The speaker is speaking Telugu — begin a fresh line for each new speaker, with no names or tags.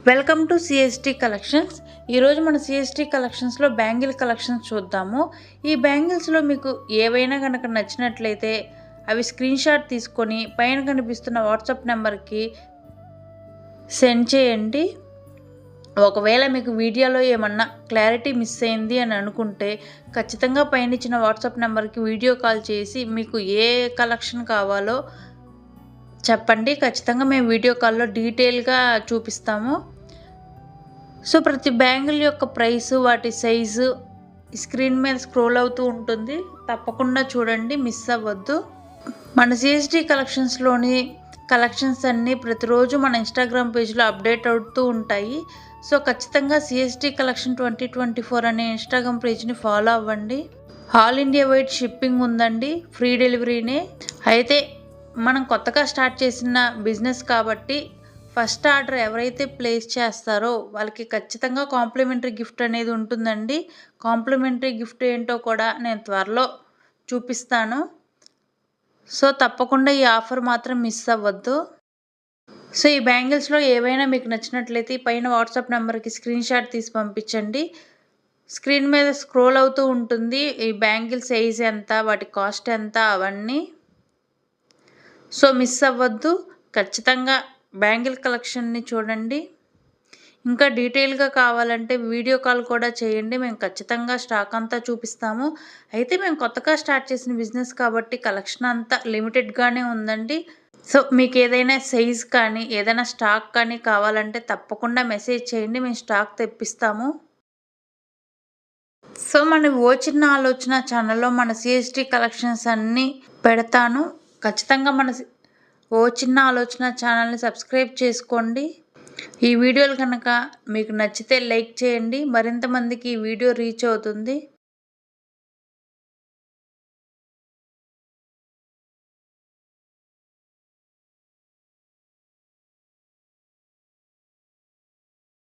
Welcome to CST collections. ఈరోజు మన సిఎస్టీ కలెక్షన్స్లో బ్యాంగిల్ కలెక్షన్స్ చూద్దాము. ఈ బ్యాంగిల్స్లో మీకు ఏవైనా కనుక నచ్చినట్లయితే అవి స్క్రీన్ షాట్ తీసుకొని పైన కనిపిస్తున్న వాట్సాప్ నెంబర్కి సెండ్ చేయండి. ఒకవేళ మీకు వీడియోలో ఏమన్నా క్లారిటీ మిస్ అయింది అని అనుకుంటే ఖచ్చితంగా పైన ఇచ్చిన వాట్సాప్ నెంబర్కి వీడియో కాల్ చేసి మీకు ఏ కలెక్షన్ కావాలో చెప్పండి. ఖచ్చితంగా మేము వీడియో కాల్లో డీటెయిల్గా చూపిస్తాము. సో ప్రతి బ్యాంగిల్ యొక్క ప్రైస్, వాటి సైజు స్క్రీన్ మీద స్క్రోల్ అవుతూ ఉంటుంది. తప్పకుండా చూడండి, మిస్ అవ్వద్దు. మన సిఎస్టీ కలెక్షన్స్లోని కలెక్షన్స్ అన్నీ ప్రతిరోజు మన ఇన్స్టాగ్రామ్ పేజ్లో అప్డేట్ అవుతూ ఉంటాయి. సో ఖచ్చితంగా సిఎస్టీ కలెక్షన్ 2024 అనే ఇన్స్టాగ్రామ్ పేజ్ని ఫాలో అవ్వండి. ఆల్ ఇండియా వైడ్ షిప్పింగ్ ఉందండి, ఫ్రీ డెలివరీనే. అయితే మనం కొత్తగా స్టార్ట్ చేసిన బిజినెస్ కాబట్టి ఫస్ట్ ఆర్డర్ ఎవరైతే ప్లేస్ చేస్తారో వాళ్ళకి ఖచ్చితంగా కాంప్లిమెంటరీ గిఫ్ట్ అనేది ఉంటుందండి. కాంప్లిమెంటరీ గిఫ్ట్ ఏంటో కూడా నేను త్వరలో చూపిస్తాను. సో తప్పకుండా ఈ ఆఫర్ మాత్రం మిస్ అవ్వద్దు. సో ఈ బ్యాంగిల్స్లో ఏవైనా మీకు నచ్చినట్లయితే పైన వాట్సాప్ నెంబర్కి స్క్రీన్ షాట్ తీసి పంపించండి. స్క్రీన్ మీద స్క్రోల్ అవుతూ ఉంటుంది ఈ బ్యాంగిల్ సైజ్ ఎంత, వాటి కాస్ట్ ఎంత, అవన్నీ. సో మిస్ అవ్వద్దు, ఖచ్చితంగా బ్యాంగిల్ కలెక్షన్ని చూడండి. ఇంకా డీటెయిల్గా కావాలంటే వీడియో కాల్ కూడా చేయండి, మేము ఖచ్చితంగా స్టాక్ అంతా చూపిస్తాము. అయితే మేము కొత్తగా స్టార్ట్ చేసిన బిజినెస్ కాబట్టి కలెక్షన్ అంతా లిమిటెడ్గానే ఉందండి. సో మీకు ఏదైనా సైజ్ కానీ ఏదైనా స్టాక్ కానీ కావాలంటే తప్పకుండా మెసేజ్ చేయండి, మేము స్టాక్ తెప్పిస్తాము. సో మన ఓ చిన్న ఆలోచన ఛానల్లో మన సిఎస్టీ కలెక్షన్స్ అన్నీ పెడతాను. ఖచ్చితంగా మన ఓ చిన్న ఆలోచన ఛానల్ని సబ్స్క్రైబ్ చేసుకోండి. ఈ వీడియోలు కనుక మీకు నచ్చితే లైక్ చేయండి, మరింత మందికి ఈ వీడియో రీచ్ అవుతుంది.